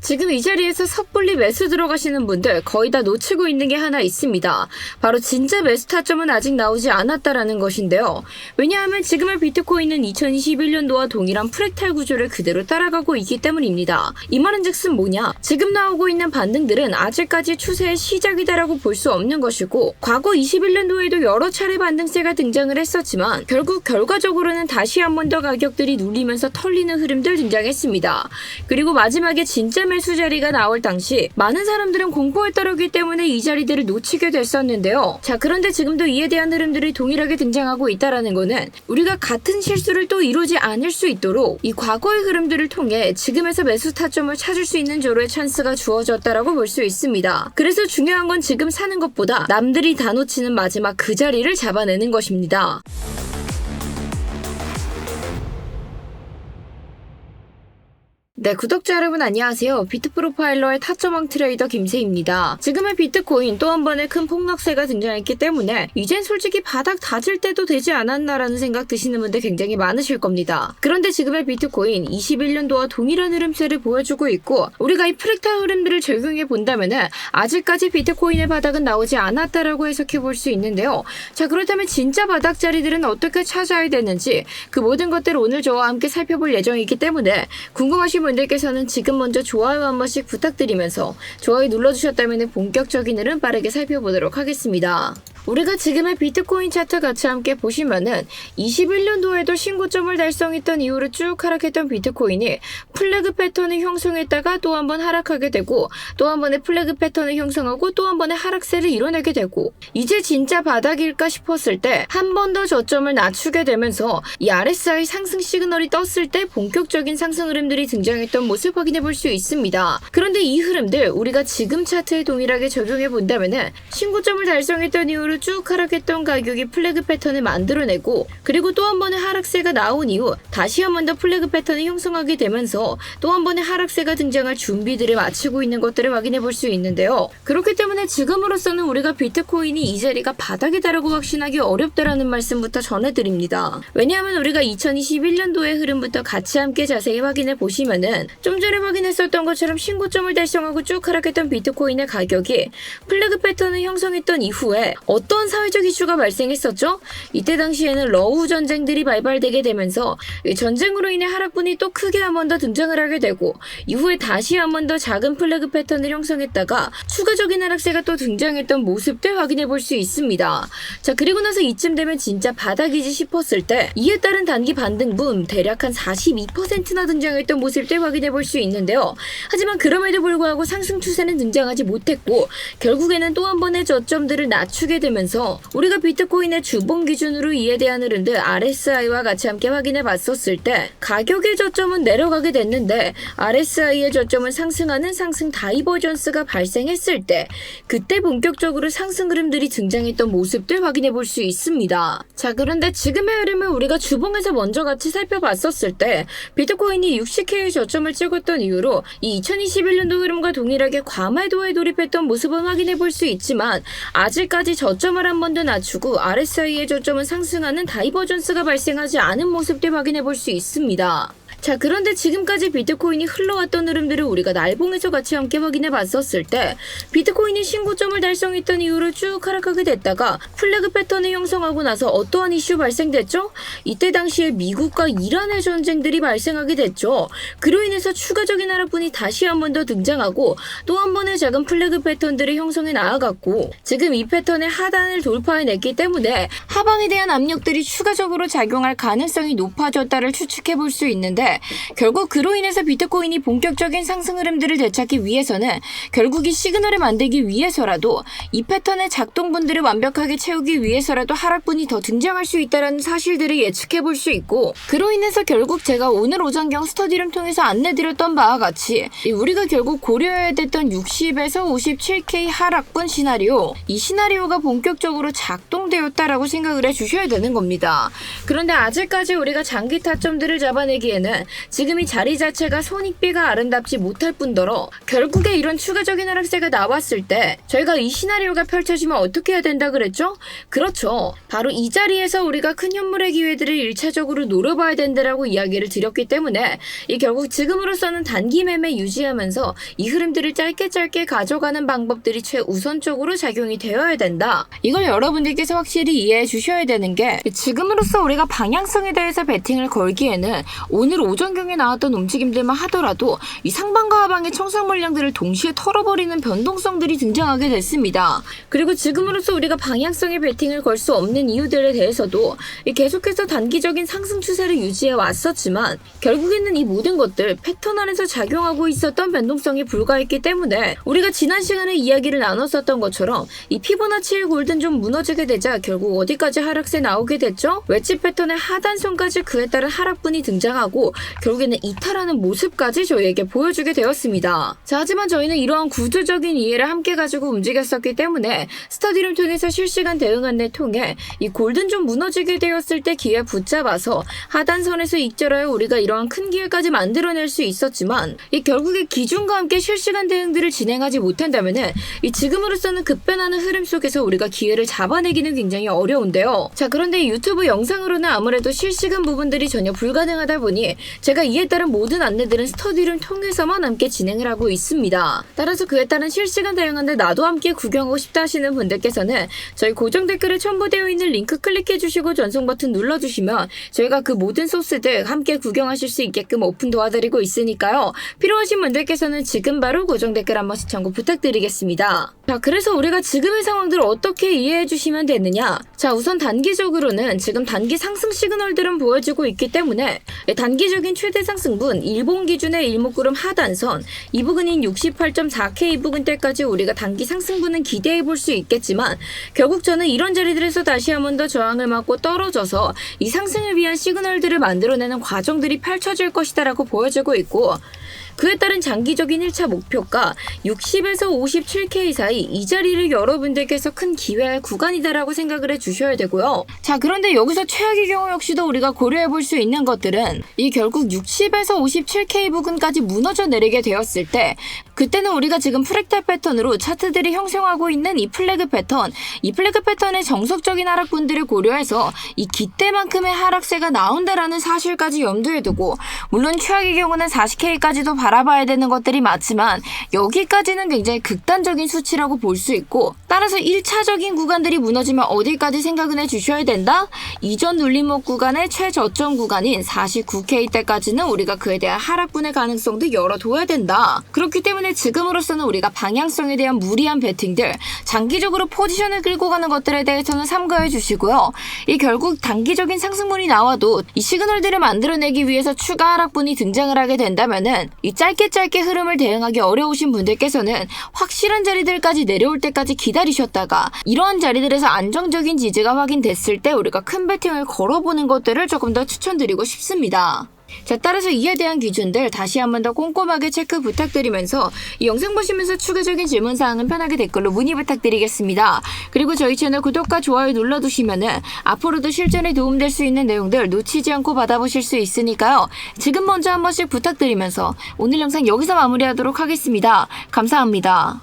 지금 이 자리에서 섣불리 매수 들어가시는 분들 거의 다 놓치고 있는 게 하나 있습니다. 바로 진짜 매수 타점은 아직 나오지 않았다라는 것인데요. 왜냐하면 지금의 비트코인은 2021년도와 동일한 프랙탈 구조를 그대로 따라가고 있기 때문입니다. 이 말은즉슨 뭐냐? 지금 나오고 있는 반등들은 아직까지 추세의 시작이다라고 볼 수 없는 것이고, 과거 21년도에도 여러 차례 반등세가 등장을 했었지만 결국 결과적으로는 다시 한 번 더 가격들이 눌리면서 털리는 흐름들 등장했습니다. 그리고 마지막에 진짜 매수 자리가 나올 당시 많은 사람들은 공포에 떨었기 때문에 이 자리들을 놓치게 됐었는데요. 자, 그런데 지금도 이에 대한 흐름들이 동일하게 등장하고 있다라는 거는 우리가 같은 실수를 또 이루지 않을 수 있도록 이 과거의 흐름들을 통해 지금에서 매수 타점을 찾을 수 있는 조로의 찬스가 주어졌다라고 볼 수 있습니다. 그래서 중요한 건 지금 사는 것보다 남들이 다 놓치는 마지막 그 자리를 잡아내는 것입니다. 네, 구독자 여러분 안녕하세요. 비트프로파일러의 타점왕 트레이더 김세희입니다. 지금의 비트코인 또 한 번의 큰 폭락세가 등장했기 때문에 이젠 솔직히 바닥 다질 때도 되지 않았나라는 생각 드시는 분들 굉장히 많으실 겁니다. 그런데 지금의 비트코인 21년도와 동일한 흐름세를 보여주고 있고, 우리가 이 프랙탈 흐름들을 적용해 본다면은 아직까지 비트코인의 바닥은 나오지 않았다라고 해석해 볼 수 있는데요. 자, 그렇다면 진짜 바닥 자리들은 어떻게 찾아야 되는지 그 모든 것들을 오늘 저와 함께 살펴볼 예정이기 때문에 궁금하신 분들께서는 지금 먼저 좋아요 한 번씩 부탁드리면서 좋아요 눌러주셨다면 본격적인 흐름 빠르게 살펴보도록 하겠습니다. 우리가 지금의 비트코인 차트 같이 함께 보시면은 21년도에도 신고점을 달성했던 이후로 쭉 하락했던 비트코인이 플래그 패턴을 형성했다가 또 한 번 하락하게 되고, 또 한 번의 플래그 패턴을 형성하고 또 한 번의 하락세를 이뤄내게 되고, 이제 진짜 바닥일까 싶었을 때 한 번 더 저점을 낮추게 되면서 이 RSI 상승 시그널이 떴을 때 본격적인 상승 흐름들이 등장했던 모습 확인해 볼 수 있습니다. 그런데 이 흐름들 우리가 지금 차트에 동일하게 적용해 본다면은 신고점을 달성했던 이후로 쭉 하락했던 가격이 플래그 패턴을 만들어내고, 그리고 또 한 번의 하락세가 나온 이후 다시 한 번 더 플래그 패턴을 형성하게 되면서 또 한 번의 하락세가 등장할 준비들을 마치고 있는 것들을 확인해 볼 수 있는데요. 그렇기 때문에 지금으로서는 우리가 비트코인이 이 자리가 바닥이다라고 확신하기 어렵다라는 말씀부터 전해드립니다. 왜냐하면 우리가 2021년도의 흐름부터 같이 함께 자세히 확인해 보시면은 좀 전에 확인했었던 것처럼 신고점을 달성하고 쭉 하락했던 비트코인의 가격이 플래그 패턴을 형성했던 이후에 어떤 사회적 이슈가 발생했었죠? 이때 당시에는 러우 전쟁들이 발발되게 되면서 이 전쟁으로 인해 하락분이 또 크게 한 번 더 등장을 하게 되고, 이후에 다시 한 번 더 작은 플래그 패턴을 형성했다가 추가적인 하락세가 또 등장했던 모습들 확인해 볼 수 있습니다. 자, 그리고 나서 이쯤 되면 진짜 바닥이지 싶었을 때 이에 따른 단기 반등분 대략 한 42%나 등장했던 모습들 확인해 볼 수 있는데요. 하지만 그럼에도 불구하고 상승 추세는 등장하지 못했고, 결국에는 또 한 번의 저점들을 낮추게 되면서 우리가 비트코인의 주봉 기준으로 이에 대한 흐름들 RSI와 같이 함께 확인해 봤었을 때 가격의 저점은 내려가게 됐는데 RSI의 저점은 상승하는 상승 다이버전스가 발생했을 때 그때 본격적으로 상승 흐름들이 등장했던 모습들 확인해 볼 수 있습니다. 자, 그런데 지금의 흐름을 우리가 주봉에서 먼저 같이 살펴봤었을 때 비트코인이 60K의 저점을 찍었던 이후로 이 2021년도 흐름과 동일하게 과매도에 돌입했던 모습은 확인해 볼 수 있지만 아직까지 저점을 한 번 더 낮추고 RSI의 저점은 상승하는 다이버전스가 발생하지 않은 모습들 확인해 볼 수 있습니다. 자, 그런데 지금까지 비트코인이 흘러왔던 흐름들을 우리가 날봉에서 같이 함께 확인해 봤었을 때 비트코인이 신고점을 달성했던 이후로 쭉 하락하게 됐다가 플래그 패턴을 형성하고 나서 어떠한 이슈 발생됐죠? 이때 당시에 미국과 이란의 전쟁들이 발생하게 됐죠. 그로 인해서 추가적인 하락분이 다시 한 번 더 등장하고 또 한 번의 작은 플래그 패턴들을 형성해 나아갔고, 지금 이 패턴의 하단을 돌파해냈기 때문에 하방에 대한 압력들이 추가적으로 작용할 가능성이 높아졌다를 추측해 볼 수 있는데, 결국 그로 인해서 비트코인이 본격적인 상승 흐름들을 되찾기 위해서는 결국 이 시그널을 만들기 위해서라도 이 패턴의 작동분들을 완벽하게 채우기 위해서라도 하락분이 더 등장할 수 있다는 사실들을 예측해 볼 수 있고, 그로 인해서 결국 제가 오늘 오전경 스터디를 통해서 안내드렸던 바와 같이 우리가 결국 고려해야 됐던 60에서 57K 하락분 시나리오, 이 시나리오가 본격적으로 작동되었다라고 생각을 해주셔야 되는 겁니다. 그런데 아직까지 우리가 장기 타점들을 잡아내기에는 지금 이 자리 자체가 손익비가 아름답지 못할 뿐더러 결국에 이런 추가적인 하락세가 나왔을 때 저희가 이 시나리오가 펼쳐지면 어떻게 해야 된다 그랬죠? 그렇죠. 바로 이 자리에서 우리가 큰 현물의 기회들을 1차적으로 노려봐야 된다라고 이야기를 드렸기 때문에 이 결국 지금으로서는 단기 매매 유지하면서 이 흐름들을 짧게 가져가는 방법들이 최우선적으로 작용이 되어야 된다. 이걸 여러분들께서 확실히 이해해 주셔야 되는 게 지금으로서 우리가 방향성에 대해서 베팅을 걸기에는 오늘 오전경에 나왔던 움직임들만 하더라도 이 상방과 하방의 청산 물량들을 동시에 털어버리는 변동성들이 등장하게 됐습니다. 그리고 지금으로서 우리가 방향성에 베팅을 걸 수 없는 이유들에 대해서도 계속해서 단기적인 상승 추세를 유지해 왔었지만 결국에는 이 모든 것들 패턴 안에서 작용하고 있었던 변동성이 불과했기 때문에 우리가 지난 시간에 이야기를 나눴었던 것처럼 이 피보나치의 골든 좀 무너지게 되자 결국 어디까지 하락세 나오게 됐죠? 웨지 패턴의 하단선까지 그에 따른 하락분이 등장하고 결국에는 이탈하는 모습까지 저희에게 보여주게 되었습니다. 자, 하지만 저희는 이러한 구조적인 이해를 함께 가지고 움직였었기 때문에 스터디를 통해서 실시간 대응안내 통해 이 골든 좀 무너지게 되었을 때 기회 붙잡아서 하단선에서 익절하여 우리가 이러한 큰 기회까지 만들어낼 수 있었지만 이 결국에 기준과 함께 실시간 대응들을 진행하지 못한다면은 이 지금으로서는 급변하는 흐름 속에서 우리가 기회를 잡아내기는 굉장히 어려운데요. 자, 그런데 유튜브 영상으로는 아무래도 실시간 부분들이 전혀 불가능하다 보니 제가 이에 따른 모든 안내들은 스터디를 통해서만 함께 진행을 하고 있습니다. 따라서 그에 따른 실시간 대응안내 나도 함께 구경하고 싶다 하시는 분들께서는 저희 고정 댓글에 첨부되어 있는 링크 클릭해주시고 전송 버튼 눌러주시면 저희가 그 모든 소스들 함께 구경하실 수 있게끔 오픈 도와드리고 있으니까요. 필요하신 분들께서는 지금 바로 고정 댓글 한 번씩 참고 부탁드리겠습니다. 자, 그래서 우리가 지금의 상황들을 어떻게 이해해 주시면 되느냐? 자, 우선 단기적으로는 지금 단기 상승 시그널들은 보여지고 있기 때문에 단기적인 최대 상승분 일본 기준의 일목구름 하단선 이 부근인 68.4K 이 부근대까지 우리가 단기 상승분은 기대해 볼 수 있겠지만 결국 저는 이런 자리들에서 다시 한 번 더 저항을 맞고 떨어져서 이 상승을 위한 시그널들을 만들어내는 과정들이 펼쳐질 것이다 라고 보여지고 있고 그에 따른 장기적인 1차 목표가 60에서 57K 사이 이 자리를 여러분들께서 큰 기회의 구간이다라고 생각을 해주셔야 되고요. 자, 그런데 여기서 최악의 경우 역시도 우리가 고려해 볼 수 있는 것들은 이 결국 60에서 57K 부근까지 무너져 내리게 되었을 때 그때는 우리가 지금 프랙탈 패턴으로 차트들이 형성하고 있는 이 플래그 패턴, 이 플래그 패턴의 정석적인 하락분들을 고려해서 이 기대만큼의 하락세가 나온다라는 사실까지 염두에 두고 물론 최악의 경우는 40K까지도 바라봐야 되는 것들이 맞지만 여기까지는 굉장히 극단적인 수치라고 볼 수 있고 따라서 1차적인 구간들이 무너지면 어디까지 생각은 해주셔야 된다? 이전 눌림목 구간의 최저점 구간인 49K대까지는 우리가 그에 대한 하락분의 가능성도 열어둬야 된다. 그렇기 때문에 지금으로서는 우리가 방향성에 대한 무리한 베팅들, 장기적으로 포지션을 끌고 가는 것들에 대해서는 삼가해 주시고요. 이 결국 단기적인 상승분이 나와도 이 시그널들을 만들어내기 위해서 추가 하락분이 등장을 하게 된다면은 이 짧게 흐름을 대응하기 어려우신 분들께서는 확실한 자리들까지 내려올 때까지 기다리셨다가 이러한 자리들에서 안정적인 지지가 확인됐을 때 우리가 큰 베팅을 걸어보는 것들을 조금 더 추천드리고 싶습니다. 자, 따라서 이에 대한 기준들 다시 한 번 더 꼼꼼하게 체크 부탁드리면서 이 영상 보시면서 추가적인 질문사항은 편하게 댓글로 문의 부탁드리겠습니다. 그리고 저희 채널 구독과 좋아요 눌러두시면은 앞으로도 실전에 도움될 수 있는 내용들 놓치지 않고 받아보실 수 있으니까요. 지금 먼저 한 번씩 부탁드리면서 오늘 영상 여기서 마무리하도록 하겠습니다. 감사합니다.